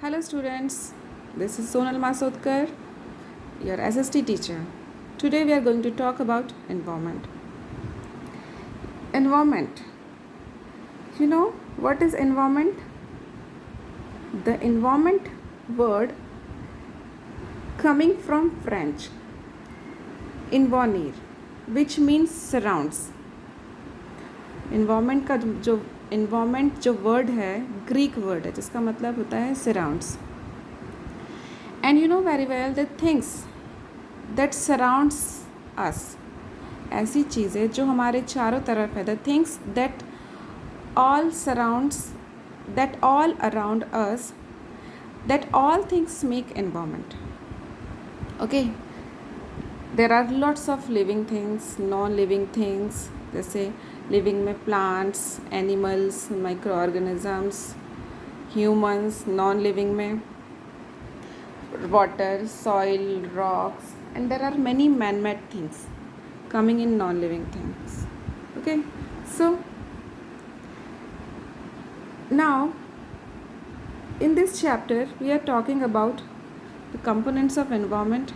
Hello students, this is Sonal Masodkar, your SST teacher. Today we are going to talk about environment. Environment. You know what is environment? The environment word coming from French, environner, which means surrounds. environment का जो environment जो word है Greek word है जिसका मतलब होता है surrounds. And you know very well the things that surrounds us, ऐसी चीज़ें जो हमारे चारों तरफ है, the things that all surrounds, that all around us, that all things make environment. Okay, there are lots of living things, non-living things, जैसे living में plants, animals, micro organisms, humans, non living में water, soil, rocks, and there are many man-made things coming in non-living things. Okay, so now in this chapter we are talking about the components of environment,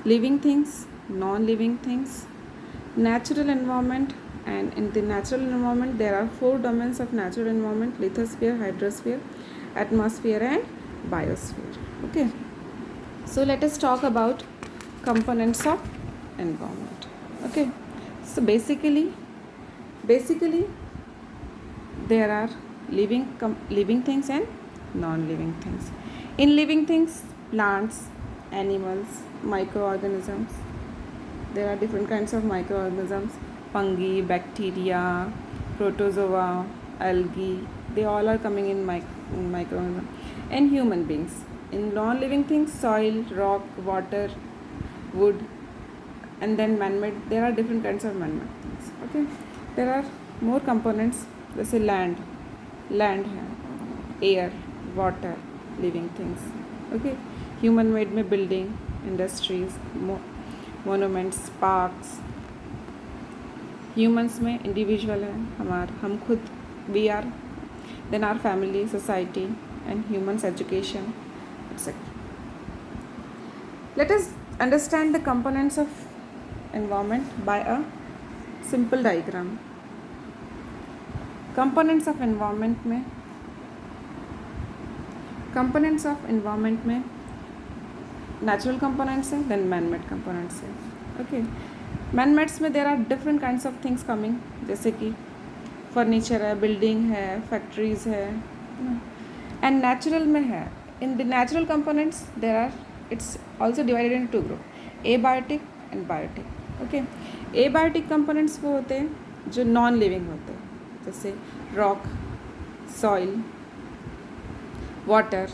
living things, non-living things, natural environment. And in the natural environment there are 4 domains of natural environment: lithosphere, hydrosphere, atmosphere and biosphere. Okay, so let us talk about components of environment. Okay, so basically there are living things and non-living things. In living things, plants, animals, microorganisms. There are different kinds of microorganisms: fungi, bacteria, protozoa, algae. They all are coming in microorganisms. And human beings. In non-living things, soil, rock, water, wood, and then man-made. There are different kinds of man-made things. Okay, there are more components. जैसे land है, air, water, living things. Okay, human-made में building, industries, monuments, parks. Humans में individual है, हम खुद, we are, then our family, society, and humans education, etc. Let us understand the components of environment by a simple diagram. Components of environment में natural components है, then man-made components है. Okay, man-made में there are different kinds of things coming, जैसे कि furniture है, building है, factories है, and natural में है. In the natural components there are, it's also divided into 2 groups, abiotic and biotic. Okay, abiotic components वो होते हैं जो non living होते हैं, जैसे rock, soil, water,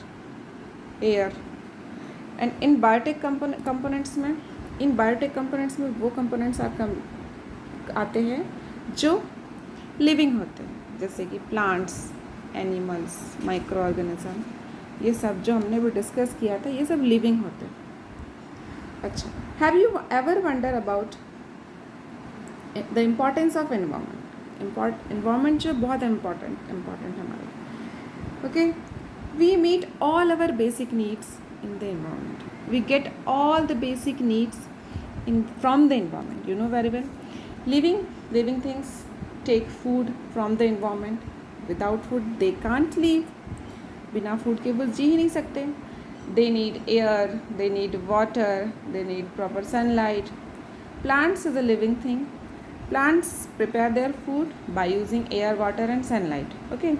air. And in biotic components में वो components आते हैं जो living होते हैं, जैसे कि plants, animals, microorganism. ये सब जो हमने भी डिस्कस किया था, ये सब living होते हैं. अच्छा, have you ever wondered about the importance of environment? Environment जो बहुत important है हमारे. Okay, we meet all our basic needs in the environment. We get all the basic needs from the environment. You know very well. Living things take food from the environment. Without food they can't live. बिना food के वो जी ही नहीं सकते. They need air, they need water, they need proper sunlight. Plants is a living thing. Plants prepare their food by using air, water and sunlight. Okay,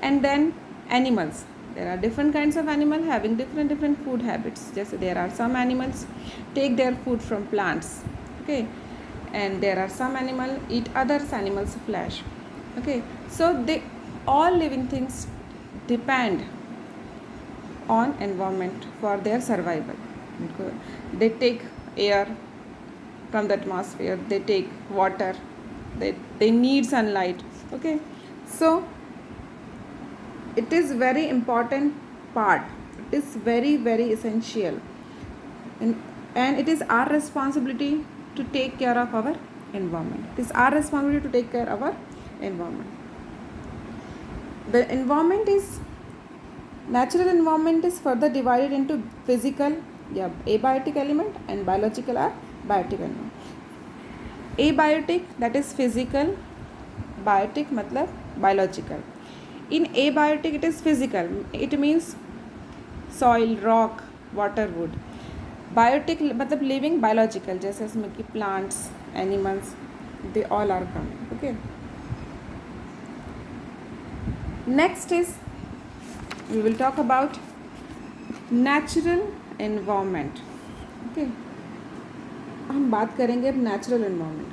and then animals. There are different kinds of animals having different food habits. Just there are some animals take their food from plants. Okay, and there are some animals eat other animals' flesh. Okay, so they all living things depend on environment for their survival. They take air from the atmosphere, they take water, they need sunlight. Okay, so it is very important part, it is very essential, and it is our responsibility to take care of our environment. It is our responsibility to take care of our environment. The environment is Natural environment is further divided into physical या abiotic element and biological or biotic element. Abiotic that is physical, biotic मतलब biological. In abiotic it is physical, it means soil, rock, water, wood. Biotic मतलब living, biological जैसे इसमें कि plants, animals, they all are coming. Okay. Next is we will talk about natural environment. Okay. हम बात करेंगे अब natural environment.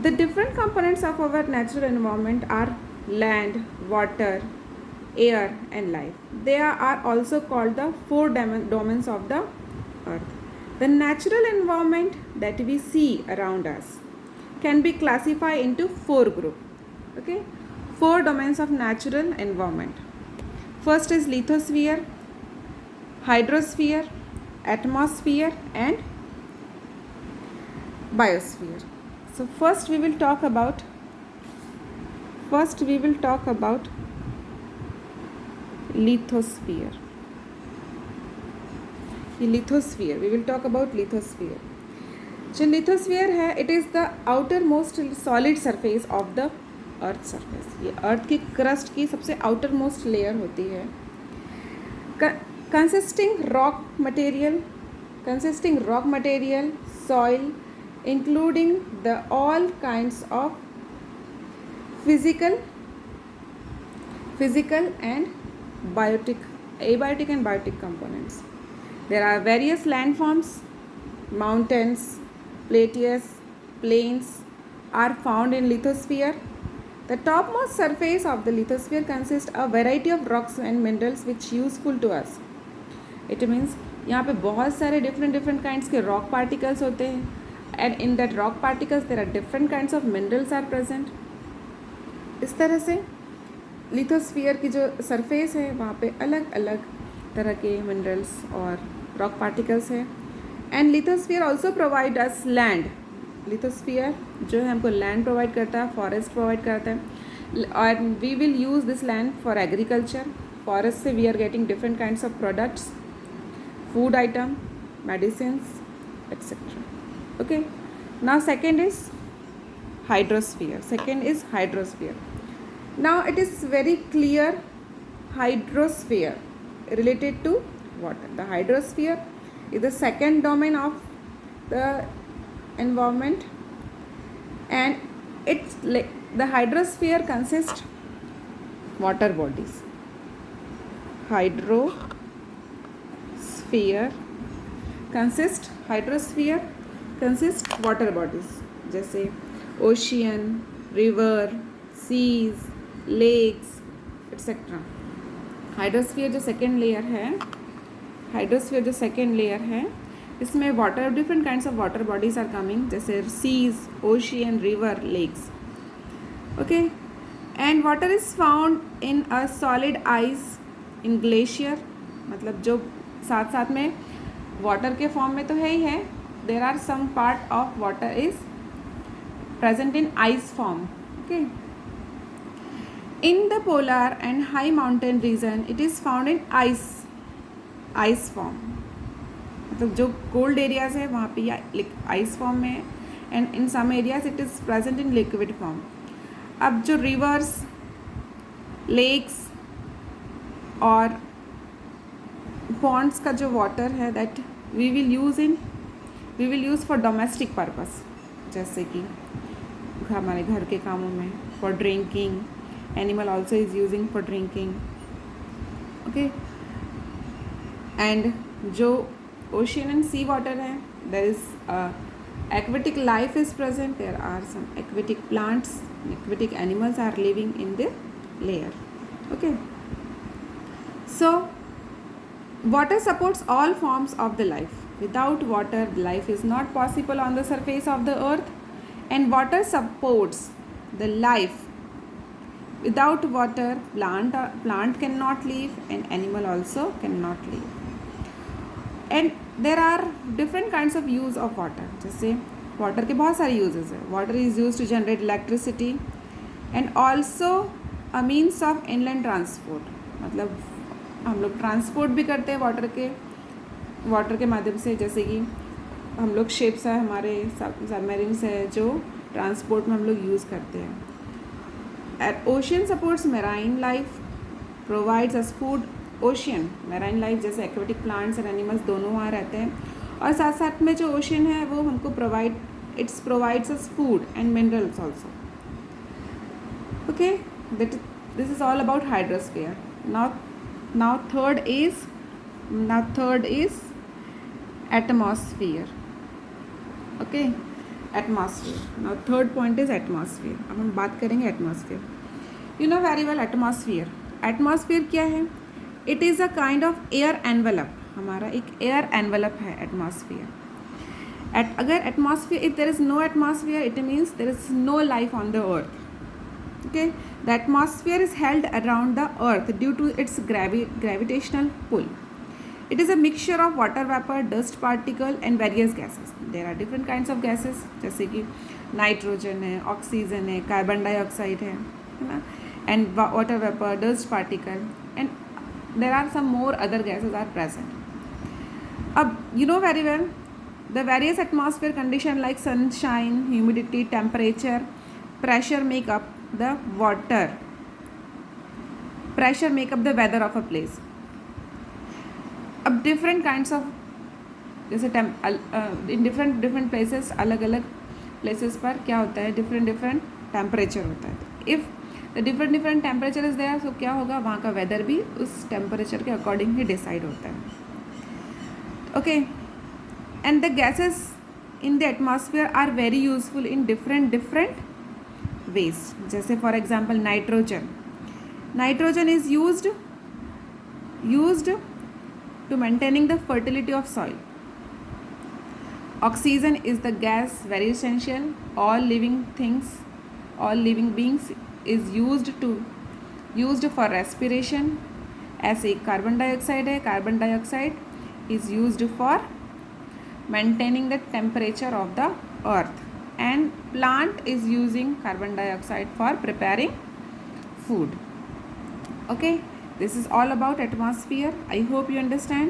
The different components of our natural environment are land, water, air and life. They are also called the four domains of the earth. The natural environment that we see around us can be classified into four groups. Okay, four domains of natural environment. First is lithosphere, hydrosphere, atmosphere and biosphere. So first we will talk about lithosphere. Lithosphere, we will talk about lithosphere. जो lithosphere है, it is the outermost solid surface of the earth surface. ये अर्थ की crust की सबसे outermost layer होती है, consisting rock material, soil, including the all kinds of physical and abiotic and biotic components. There are various landforms, mountains, plains are found in lithosphere. The topmost surface of the lithosphere consists of a variety of rocks and minerals which useful to us. It means यहाँ पे बहुत सारे different kinds के rock particles होते हैं, and in that rock particles there are different kinds of minerals are present. इस तरह से लिथोस्फीयर की जो सरफेस है वहाँ पे अलग अलग तरह के मिनरल्स और रॉक पार्टिकल्स है. And lithosphere also provide us land. Lithosphere जो है हमको लैंड प्रोवाइड करता है, फॉरेस्ट प्रोवाइड करता है, और we will use this land for agriculture. Forest से we are getting different kinds of products, food item, medicines etcetera. Okay, now second is hydrosphere. Now it is very clear, hydrosphere related to water. The hydrosphere is the second domain of the environment, and the hydrosphere consists water bodies. Hydrosphere consists water bodies जैसे ocean, river, seas, lakes etc. Hydrosphere जो second layer है इसमें water, different kinds of water bodies are coming जैसे seas, ocean, river, lakes. Okay, and water is found in a solid ice, in glacier. मतलब जो साथ में water के form में तो है ही है, there are some part of water is present in ice form. Okay, in the polar and high mountain region it is found in ice form. मतलब जो cold areas है वहाँ पे ice form में है, and in some areas it is present in liquid form. अब जो rivers, lakes और ponds का जो water है that we will use for domestic purpose, जैसे कि हमारे घर के कामों में, for drinking, animal also is using for drinking. Okay, and जो ओशियन एंड सी वाटर है, there is aquatic life is present. There are some aquatic plants, aquatic animals are living in the layer. Okay, so water supports all forms of the life. Without water life is not possible on the surface of the earth, and water supports the life. Without water plant cannot live and animal also cannot live. And there are different kinds of use of water. जैसे water के बहुत सारे uses है. Water is used to generate electricity and also a means of inland transport. मतलब हम लोग transport भी करते हैं वाटर के माध्यम से, जैसे कि हम लोग शिप्स है, हमारे सबमरीन्स है जो ट्रांसपोर्ट में हम लोग यूज़ करते हैं. At ocean supports marine life, provides us food. Ocean marine life जैसे एक्वेटिक प्लांट्स और एनिमल्स दोनों वहाँ रहते हैं, और साथ साथ में जो ओशियन है वो हमको provides us food and minerals also. Okay, this is all about hydrosphere. now third is atmosphere. Okay, atmosphere. Now third point is atmosphere. अब हम बात करेंगे atmosphere. You know very well atmosphere क्या है? It is a kind of air envelope. हमारा एक air envelope है atmosphere. अगर atmosphere, if there is no atmosphere, it means there is no life on the earth. Okay, the atmosphere is held around the earth due to its gravitational pull. It is a mixture of water vapor, dust particle and various gases. There are different kinds of gases, जैसे कि nitrogen है, oxygen है, carbon dioxide है ना, and water vapor, dust particle, and there are some more other gases are present. अब you know very well the various atmosphere condition like sunshine, humidity, temperature, pressure make up the weather of a place. अब different kinds of, जैसे in different places, अलग अलग places पर क्या होता है, different temperature होता है. If the different temperature is there, तो क्या होगा, वहाँ का वेदर भी उस टेम्परेचर के अकॉर्डिंग ही डिसाइड होता है. Okay, and the gases in the atmosphere are very useful in different ways. जैसे for example nitrogen is used to maintaining the fertility of soil. Oxygen is the gas very essential. All living beings is used for respiration. ऐसे carbon dioxide है, carbon dioxide is used for maintaining the temperature of the earth, and plant is using carbon dioxide for preparing food. Okay, this is all about atmosphere. I hope you understand.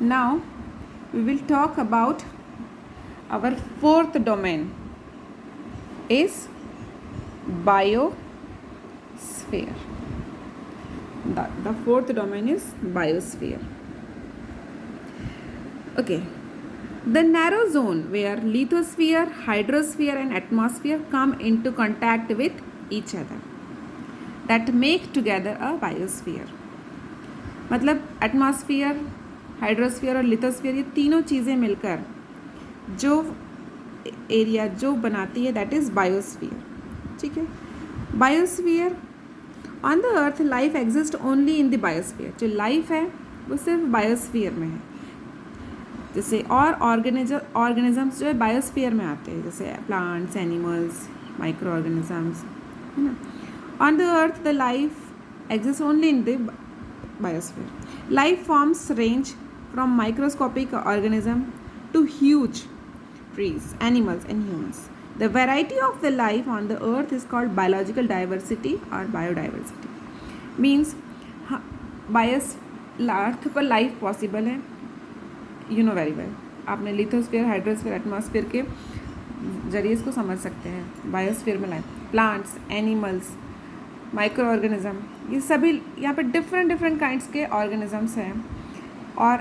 Now we will talk about our fourth domain is biosphere. The fourth domain is biosphere. Okay, the narrow zone where lithosphere, hydrosphere and atmosphere come into contact with each other, that make together a biosphere. मतलब atmosphere, hydrosphere और lithosphere, ये तीनों चीज़ें मिलकर जो area जो बनाती है, दैट इज़ बायोस्फीयर. ठीक है, biosphere on the earth life exist only in the biosphere. जो लाइफ है वो सिर्फ बायोस्फीयर में है. जैसे और ऑर्गेनिजम्स जो है बायोस्फीयर में आते हैं, जैसे प्लांट्स, एनिमल्स, माइक्रो ऑर्गेनिजम्स, है ना. On the earth the life exist only in the biosphere. Life forms range from microscopic organism to huge trees, animals and humans. The variety of the life on the earth is called biological diversity or biodiversity. Means अर्थ पर life possible है. You know very well, आपने lithosphere, hydrosphere, atmosphere के जरिए इसको समझ सकते हैं. Biosphere में life, plants, animals, micro organism, ये सभी यहाँ पर डिफरेंट काइंड्स के ऑर्गेनिजम्स हैं, और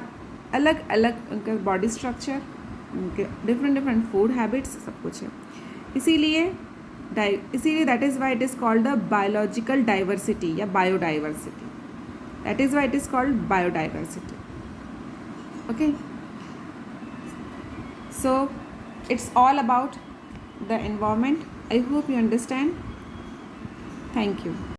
अलग अलग उनका बॉडी स्ट्रक्चर, उनके डिफरेंट फूड हैबिट्स, सब कुछ है. इसीलिए that is why it is called the biological diversity या biodiversity. That is why it is called biodiversity. Okay, so it's all about the environment. I hope you understand. Thank you.